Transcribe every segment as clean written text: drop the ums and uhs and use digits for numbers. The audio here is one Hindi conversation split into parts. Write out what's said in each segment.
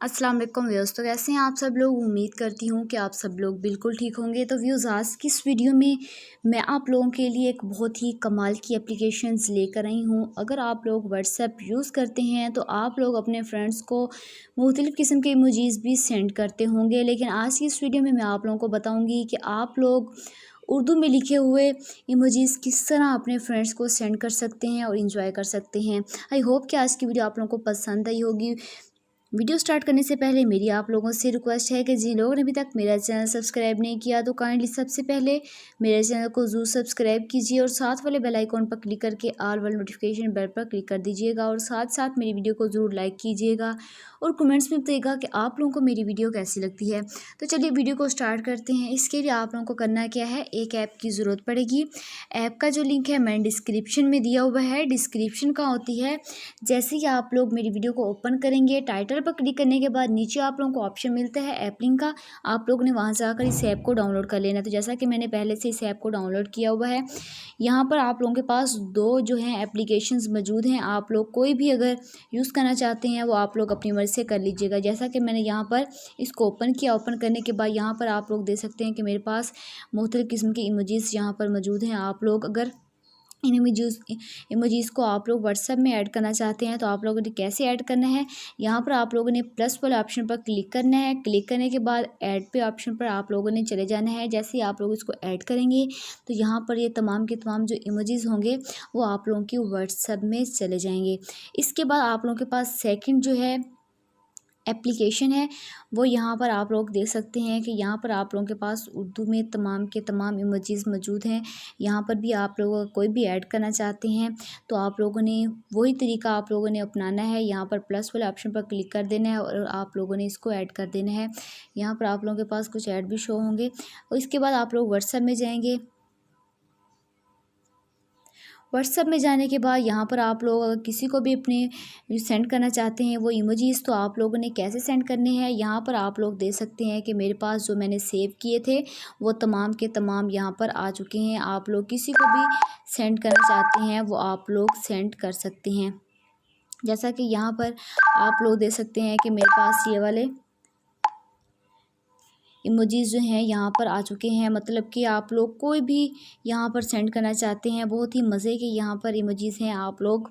अस्सलाम वालेकुम व्यूअर्स। तो कैसे हैं आप सब लोग। उम्मीद करती हूँ कि आप सब लोग बिल्कुल ठीक होंगे। तो व्यूअर्स, आज की इस वीडियो में मैं आप लोगों के लिए एक बहुत ही कमाल की एप्लीकेशंस लेकर आई हूँ। अगर आप लोग व्हाट्सएप यूज़ करते हैं तो आप लोग अपने फ्रेंड्स को मुख्तलिफ़ किस्म के इमोजीज़ भी सेंड करते होंगे, लेकिन आज की इस वीडियो में मैं आप लोगों को बताऊँगी कि आप लोग उर्दू में लिखे हुए इमोजीज़ किस तरह अपने फ्रेंड्स को सेंड कर सकते हैं और इंजॉय कर सकते हैं। आई होप कि आज की वीडियो आप लोगों को पसंद आई होगी। वीडियो स्टार्ट करने से पहले मेरी आप लोगों से रिक्वेस्ट है कि जिन लोगों ने अभी तक मेरा चैनल सब्सक्राइब नहीं किया तो काइंडली सबसे पहले मेरे चैनल को ज़रूर सब्सक्राइब कीजिए और साथ वाले बेल आइकॉन पर क्लिक करके ऑल वाले नोटिफिकेशन बेल पर क्लिक कर दीजिएगा और साथ साथ मेरी वीडियो को ज़रूर लाइक कीजिएगा और कमेंट्स में बताइएगा कि आप लोगों को मेरी वीडियो कैसी लगती है। तो चलिए वीडियो को स्टार्ट करते हैं। इसके लिए आप लोगों को करना क्या है, एक ऐप की ज़रूरत पड़ेगी। ऐप का जो लिंक है मैंने डिस्क्रिप्शन में दिया हुआ है। डिस्क्रिप्शन का होती है, जैसे ही आप लोग मेरी वीडियो को ओपन करेंगे, टाइटल पर क्लिक करने के बाद नीचे आप लोगों को ऑप्शन मिलता है ऐप लिंक का। आप लोगों ने वहां जाकर इस ऐप को डाउनलोड कर लेना है। तो जैसा कि मैंने पहले से इस ऐप को डाउनलोड किया हुआ है, यहाँ पर आप लोगों के पास दो जो हैं एप्लीकेशंस मौजूद हैं। आप लोग कोई भी अगर यूज़ करना चाहते हैं वो आप लोग अपनी मर्ज़ी से कर लीजिएगा। जैसा कि मैंने यहाँ पर इसको ओपन किया, ओपन करने के बाद यहाँ पर आप लोग देख सकते हैं कि मेरे पास मुख्तलिफ़ किस्म के इमोजीज़ यहाँ पर मौजूद हैं। आप लोग अगर इन इमोजीज़ को आप लोग व्हाट्सएप में ऐड करना चाहते हैं तो आप लोगों ने कैसे ऐड करना है, यहाँ पर आप लोगों ने प्लस वाले ऑप्शन पर क्लिक करना है। क्लिक करने के बाद ऐड पे ऑप्शन पर आप लोगों ने चले जाना है। जैसे ही आप लोग इसको ऐड करेंगे तो यहाँ पर ये तमाम के तमाम जो इमोजीज़ होंगे वो आप लोगों की व्हाट्सएप में चले जाएंगे। इसके बाद आप लोगों के पास सेकंड जो है एप्लीकेशन है वो यहाँ पर आप लोग देख सकते हैं कि यहाँ पर आप लोगों के पास उर्दू में तमाम के तमाम इमोजीज़ मौजूद हैं। यहाँ पर भी आप लोग कोई भी ऐड करना चाहते हैं तो आप लोगों ने वही तरीका आप लोगों ने अपनाना है। यहाँ पर प्लस वाले ऑप्शन पर क्लिक कर देना है और आप लोगों ने इसको ऐड कर देना है। यहाँ पर आप लोगों के पास कुछ ऐड भी शो होंगे और इसके बाद आप लोग व्हाट्सएप में जाएंगे। व्हाट्सएप में जाने के बाद यहाँ पर आप लोग अगर किसी को भी अपने सेंड करना चाहते हैं वो इमोजीज़, तो आप लोगों ने कैसे सेंड करने हैं, यहाँ पर आप लोग देख सकते हैं कि मेरे पास जो मैंने सेव किए थे वो तमाम के तमाम यहाँ पर आ चुके हैं। आप लोग किसी को भी सेंड करना चाहते हैं वो आप लोग सेंड कर सकते हैं। जैसा कि यहाँ पर आप लोग देख सकते हैं कि मेरे पास ये वाले इमोजीज़ जो हैं यहाँ पर आ चुके हैं। मतलब कि आप लोग कोई भी यहाँ पर सेंड करना चाहते हैं, बहुत ही मज़े के यहाँ पर इमोजीज़ हैं। आप लोग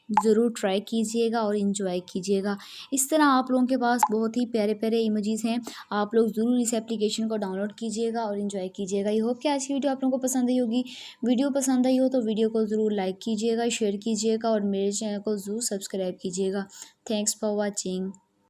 ज़रूर ट्राई कीजिएगा और इन्जॉय कीजिएगा। इस तरह आप लोगों के पास बहुत ही प्यारे प्यारे इमोजीज़ हैं। आप लोग ज़रूर इस एप्लीकेशन को डाउनलोड कीजिएगा और इन्जॉय कीजिएगा। आई होप कि आज की वीडियो आप लोगों को पसंद आई होगी। वीडियो पसंद आई हो तो वीडियो को ज़रूर लाइक कीजिएगा, शेयर कीजिएगा और मेरे चैनल को ज़रूर सब्सक्राइब कीजिएगा। Thanks for watching.